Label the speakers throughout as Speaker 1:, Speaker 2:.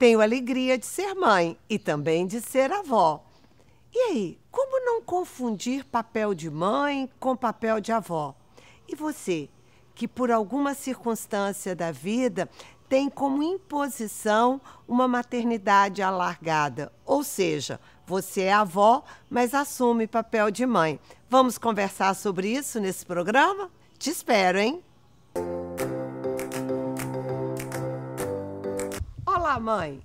Speaker 1: Tenho a alegria de ser mãe e também de ser avó. E aí, como não confundir papel de mãe com papel de avó? E você, que por alguma circunstância da vida tem como imposição uma maternidade alargada, ou seja, você é avó, mas assume papel de mãe. Vamos conversar sobre isso nesse programa? Te espero, hein? Olá, mãe!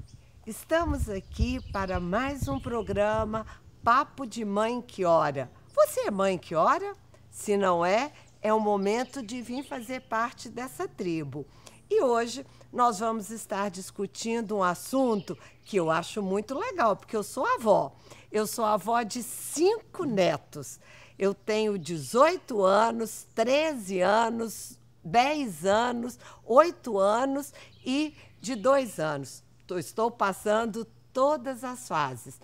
Speaker 1: Estamos aqui para mais um programa Papo de Mãe que Ora. Você é mãe que ora? Se não é, é o momento de vir fazer parte dessa tribo. E hoje nós vamos estar discutindo um assunto que eu acho muito legal, porque eu sou avó. Eu sou avó de 5 netos. Eu tenho 18 anos, 13 anos, 10 anos, 8 anos e de 2 anos. Estou passando todas as fases.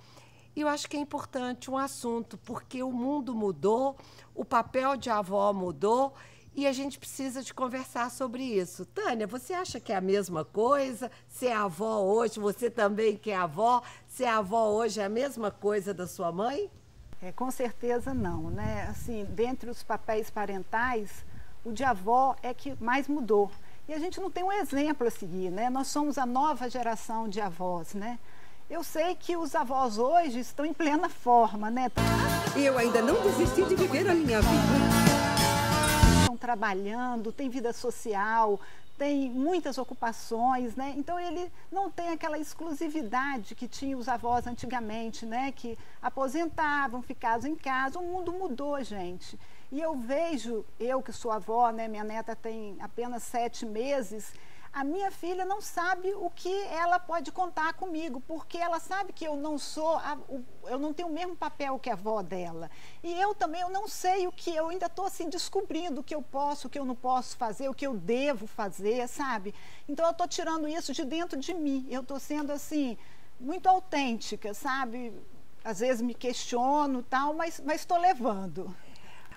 Speaker 1: E eu acho que é importante um assunto, porque o mundo mudou, o papel de avó mudou e a gente precisa de conversar sobre isso. Tânia, você acha que é a mesma coisa? Ser avó hoje, você também que é avó, ser avó hoje é a mesma coisa da sua mãe?
Speaker 2: Com certeza não, né? Assim, dentre os papéis parentais, o de avó é que mais mudou. E a gente não tem um exemplo a seguir, né? Nós somos a nova geração de avós, né? Eu sei que os avós hoje estão em plena forma, né?
Speaker 3: Eu ainda não desisti de viver a minha vida.
Speaker 2: Estão trabalhando, tem vida social, tem muitas ocupações, né? Então ele não tem aquela exclusividade que tinha os avós antigamente, né? Que aposentavam, ficavam em casa. O mundo mudou, gente. E eu vejo, eu que sou avó, né? Minha neta tem apenas 7 meses. A minha filha não sabe o que ela pode contar comigo, porque ela sabe que eu não sou, eu não tenho o mesmo papel que a avó dela. E eu também, eu não sei o que, eu ainda estou assim descobrindo o que eu posso, o que eu não posso fazer, o que eu devo fazer, sabe? Então eu estou tirando isso de dentro de mim, eu estou sendo assim, muito autêntica, sabe? Às vezes me questiono e tal, mas estou levando.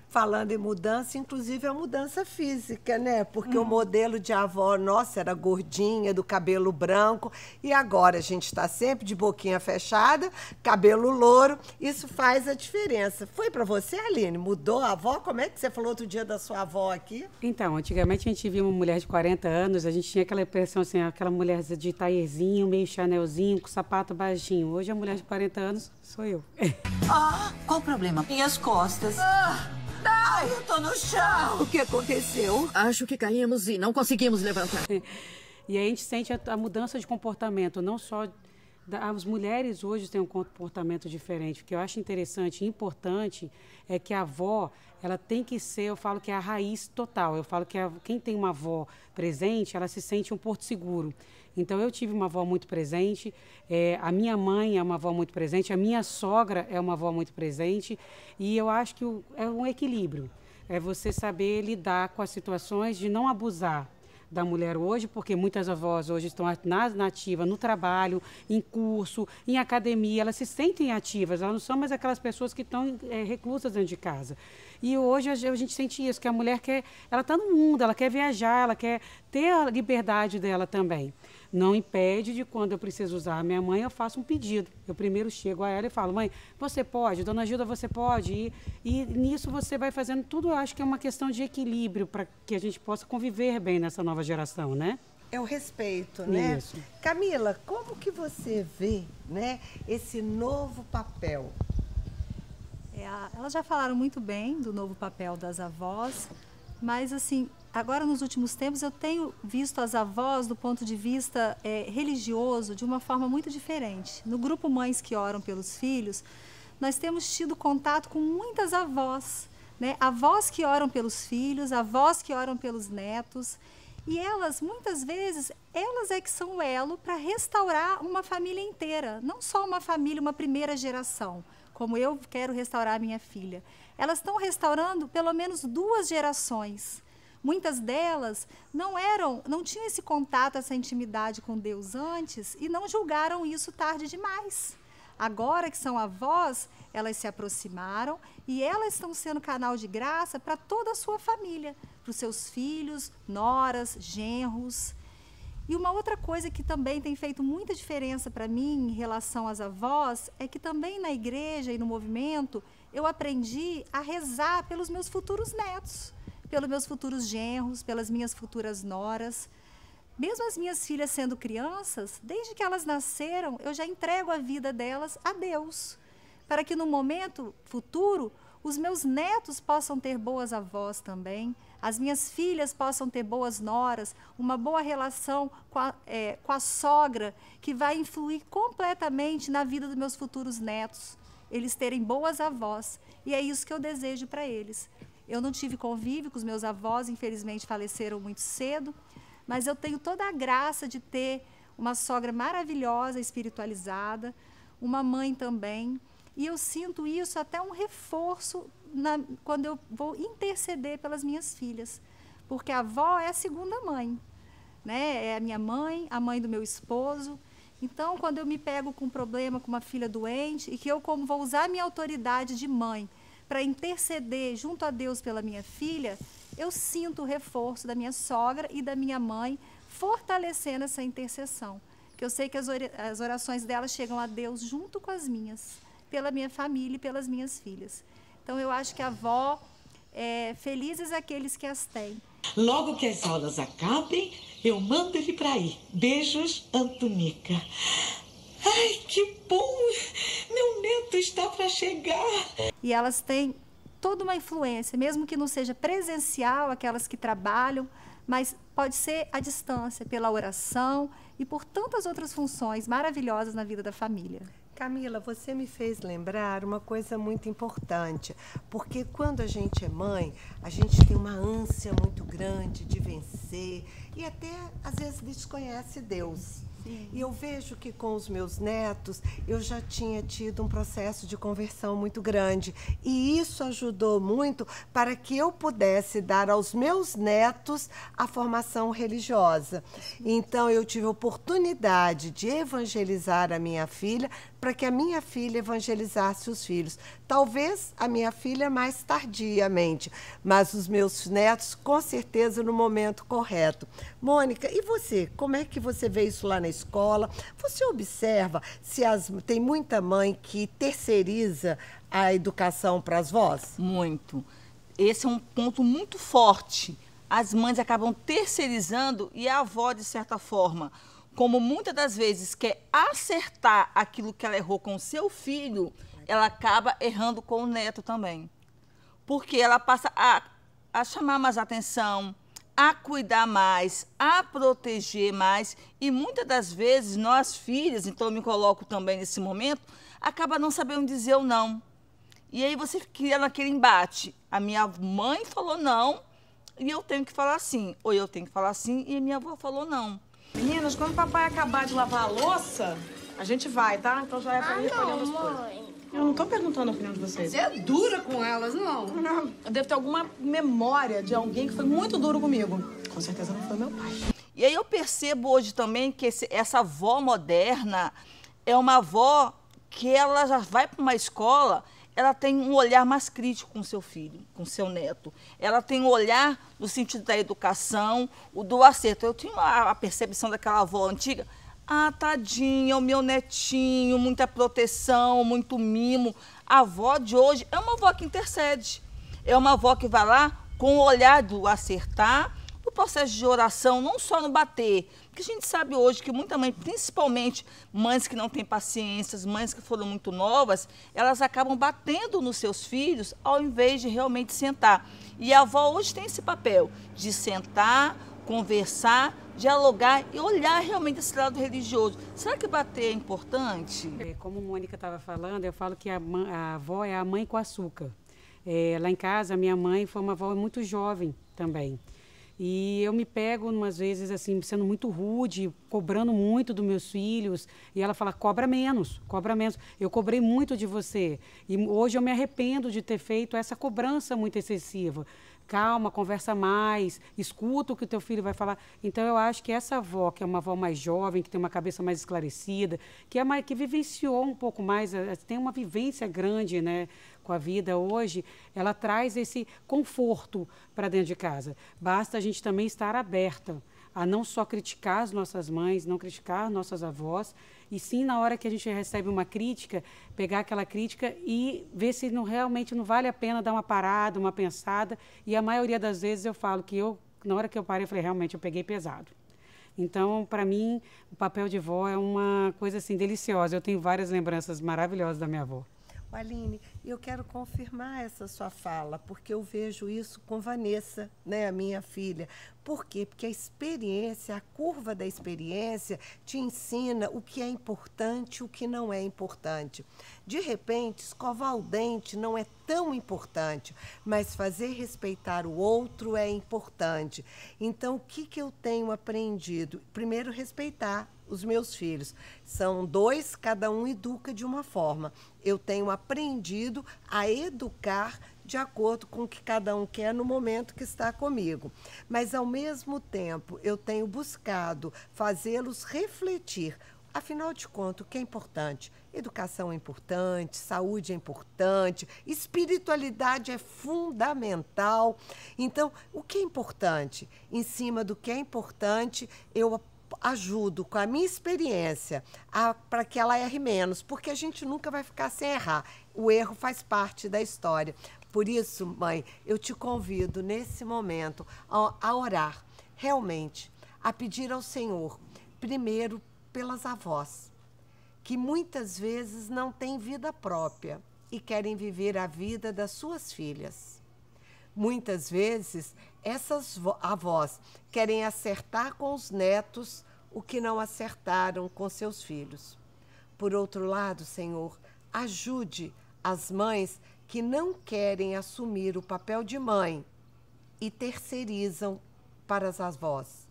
Speaker 1: Falando em mudança, inclusive a mudança física, né? Porque o modelo de avó nossa era gordinha, do cabelo branco, e agora a gente está sempre de boquinha fechada, cabelo louro, isso faz a diferença. Foi para você, Aline? Mudou a avó? Como é que você falou outro dia da sua avó aqui?
Speaker 4: Então, antigamente a gente via uma mulher de 40 anos, a gente tinha aquela impressão assim, aquela mulher de taierzinho, meio chanelzinho, com sapato baixinho. Hoje a mulher de 40 anos sou eu.
Speaker 5: Qual o problema? Minhas costas. Ai, eu tô no chão.
Speaker 3: O que aconteceu?
Speaker 5: Acho que caímos e não conseguimos levantar.
Speaker 4: E aí a gente sente a mudança de comportamento, não só... As mulheres hoje têm um comportamento diferente. O que eu acho interessante e importante é que a avó, ela tem que ser, eu falo que é a raiz total. Eu falo que quem tem uma avó presente, ela se sente um porto seguro. Então, eu tive uma avó muito presente, a minha mãe é uma avó muito presente, a minha sogra é uma avó muito presente, e eu acho que é um equilíbrio. É você saber lidar com as situações de não abusar da mulher hoje, porque muitas avós hoje estão na ativa, no trabalho, em curso, em academia, elas se sentem ativas, elas não são mais aquelas pessoas que estão reclusas dentro de casa. E hoje a gente sente isso, que a mulher ela está no mundo, ela quer viajar, ela quer ter a liberdade dela também. Não impede de quando eu preciso usar a minha mãe, eu faço um pedido. Eu primeiro chego a ela e falo, mãe, você pode? Dona Gilda, você pode? E nisso você vai fazendo tudo, eu acho que é uma questão de equilíbrio para que a gente possa conviver bem nessa nova geração, né?
Speaker 1: É o respeito, né?
Speaker 4: Isso.
Speaker 1: Camila, como que você vê, né, esse novo papel?
Speaker 6: Elas já falaram muito bem do novo papel das avós, mas assim, agora nos últimos tempos eu tenho visto as avós do ponto de vista religioso de uma forma muito diferente. No grupo Mães que Oram pelos Filhos, nós temos tido contato com muitas avós, né? Avós que oram pelos filhos, avós que oram pelos netos, e elas, muitas vezes, elas é que são o elo para restaurar uma família inteira, não só uma família, uma primeira geração, como eu quero restaurar a minha filha. Elas estão restaurando pelo menos 2 gerações. Muitas delas não tinham esse contato, essa intimidade com Deus antes e não julgaram isso tarde demais. Agora que são avós, elas se aproximaram e elas estão sendo canal de graça para toda a sua família, para os seus filhos, noras, genros. E uma outra coisa que também tem feito muita diferença para mim em relação às avós é que também na igreja e no movimento eu aprendi a rezar pelos meus futuros netos, pelos meus futuros genros, pelas minhas futuras noras. Mesmo as minhas filhas sendo crianças, desde que elas nasceram, eu já entrego a vida delas a Deus, para que no momento futuro os meus netos possam ter boas avós também, as minhas filhas possam ter boas noras, uma boa relação com a sogra, que vai influir completamente na vida dos meus futuros netos, eles terem boas avós, e é isso que eu desejo para eles. Eu não tive convívio com os meus avós, infelizmente faleceram muito cedo, mas eu tenho toda a graça de ter uma sogra maravilhosa, espiritualizada, uma mãe também, e eu sinto isso até um reforço quando eu vou interceder pelas minhas filhas, porque a avó é a segunda mãe, né? É a minha mãe, a mãe do meu esposo. Então, quando eu me pego com um problema com uma filha doente e que eu, como vou usar a minha autoridade de mãe para interceder junto a Deus pela minha filha, eu sinto o reforço da minha sogra e da minha mãe fortalecendo essa intercessão, que eu sei que as orações delas chegam a Deus junto com as minhas, pela minha família e pelas minhas filhas. Então, eu acho que a avó, felizes aqueles que as têm.
Speaker 5: Logo que as aulas acabem, eu mando ele para aí. Beijos, Antonica. Ai, que bom! Meu neto está para chegar.
Speaker 6: E elas têm toda uma influência, mesmo que não seja presencial, aquelas que trabalham, mas pode ser à distância, pela oração e por tantas outras funções maravilhosas na vida da família.
Speaker 1: Camila, você me fez lembrar uma coisa muito importante, porque quando a gente é mãe, a gente tem uma ânsia muito grande de vencer e até, às vezes, desconhece Deus. Sim. E eu vejo que com os meus netos, eu já tinha tido um processo de conversão muito grande. E isso ajudou muito para que eu pudesse dar aos meus netos a formação religiosa. Então, eu tive a oportunidade de evangelizar a minha filha para que a minha filha evangelizasse os filhos. Talvez a minha filha mais tardiamente, mas os meus netos, com certeza, no momento correto. Mônica, e você? Como é que você vê isso lá na escola? Você observa se tem muita mãe que terceiriza a educação para as vós?
Speaker 7: Muito. Esse é um ponto muito forte. As mães acabam terceirizando e a avó, de certa forma, como muitas das vezes quer acertar aquilo que ela errou com o seu filho, ela acaba errando com o neto também. Porque ela passa a chamar mais atenção, a cuidar mais, a proteger mais. E muitas das vezes nós filhas, então eu me coloco também nesse momento, acaba não sabendo dizer o não. E aí você cria naquele embate. A minha mãe falou não e eu tenho que falar sim. Ou eu tenho que falar sim e a minha avó falou não.
Speaker 8: Meninas, quando o papai acabar de lavar a louça, a gente vai, tá? Então já é pra ir recolhendo as coisas. Eu não tô perguntando a opinião de vocês.
Speaker 3: Você é dura com elas, não?
Speaker 8: Não. Eu devo ter alguma memória de alguém que foi muito duro comigo. Com certeza não foi meu pai.
Speaker 7: E aí eu percebo hoje também que essa avó moderna é uma avó que ela já vai para uma escola, ela tem um olhar mais crítico com o seu filho, com o seu neto. Ela tem um olhar no sentido da educação, o do acerto. Eu tinha a percepção daquela avó antiga, tadinha, o meu netinho, muita proteção, muito mimo. A avó de hoje é uma avó que intercede. É uma avó que vai lá com o olhar do acertar, no processo de oração, não só no bater. Porque a gente sabe hoje que muita mãe, principalmente mães que não têm paciência, mães que foram muito novas, elas acabam batendo nos seus filhos ao invés de realmente sentar. E a avó hoje tem esse papel de sentar, conversar, dialogar e olhar realmente esse lado religioso. Será que bater é importante?
Speaker 4: Como a Mônica estava falando, eu falo que a avó é a mãe com açúcar. Lá em casa, a minha mãe foi uma avó muito jovem também. E eu me pego, umas vezes, assim, sendo muito rude, cobrando muito dos meus filhos. E ela fala, cobra menos, cobra menos. Eu cobrei muito de você. E hoje eu me arrependo de ter feito essa cobrança muito excessiva. Calma, conversa mais, escuta o que o teu filho vai falar. Então, eu acho que essa avó, que é uma avó mais jovem, que tem uma cabeça mais esclarecida, que vivenciou um pouco mais, tem uma vivência grande, né, com a vida hoje, ela traz esse conforto para dentro de casa. Basta a gente também estar aberta a não só criticar as nossas mães, não criticar nossas avós, e sim, na hora que a gente recebe uma crítica, pegar aquela crítica e ver se realmente não vale a pena dar uma parada, uma pensada. E a maioria das vezes eu falo que na hora que eu parei, eu falei, realmente, eu peguei pesado. Então, para mim, o papel de vó é uma coisa assim deliciosa. Eu tenho várias lembranças maravilhosas da minha avó.
Speaker 1: Aline, eu quero confirmar essa sua fala, porque eu vejo isso com Vanessa, né, a minha filha. Por quê? Porque a experiência, a curva da experiência te ensina o que é importante e o que não é importante. De repente, escovar o dente não é tão importante, mas fazer respeitar o outro é importante. Então, o que eu tenho aprendido? Primeiro, respeitar os meus filhos. São 2, cada um educa de uma forma. Eu tenho aprendido a educar de acordo com o que cada um quer no momento que está comigo. Mas, ao mesmo tempo, eu tenho buscado fazê-los refletir. Afinal de contas, o que é importante? Educação é importante, saúde é importante, espiritualidade é fundamental. Então, o que é importante? Em cima do que é importante, eu ajudo com a minha experiência para que ela erre menos, porque a gente nunca vai ficar sem errar. O erro faz parte da história. Por isso, mãe, eu te convido nesse momento a orar, realmente, a pedir ao Senhor, primeiro pelas avós, que muitas vezes não têm vida própria e querem viver a vida das suas filhas. Muitas vezes, essas avós querem acertar com os netos o que não acertaram com seus filhos. Por outro lado, Senhor, ajude as mães que não querem assumir o papel de mãe e terceirizam para as avós.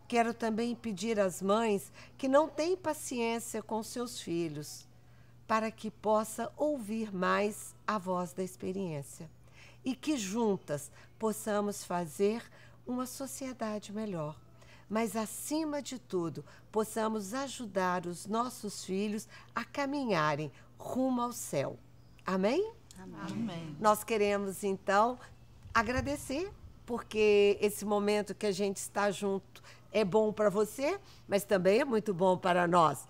Speaker 1: Quero também pedir às mães que não têm paciência com seus filhos, para que possa ouvir mais a voz da experiência e que juntas possamos fazer uma sociedade melhor. Mas, acima de tudo, possamos ajudar os nossos filhos a caminharem rumo ao céu. Amém?
Speaker 7: Amém.
Speaker 1: Nós queremos, então, agradecer, porque esse momento que a gente está junto é bom para você, mas também é muito bom para nós.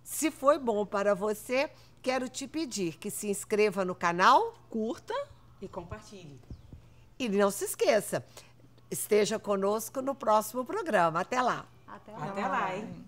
Speaker 1: Se foi bom para você, quero te pedir que se inscreva no canal,
Speaker 7: Curta
Speaker 4: E compartilhe.
Speaker 1: e não se esqueça, esteja conosco no próximo programa. Até lá!
Speaker 6: Até
Speaker 4: Até lá, hein?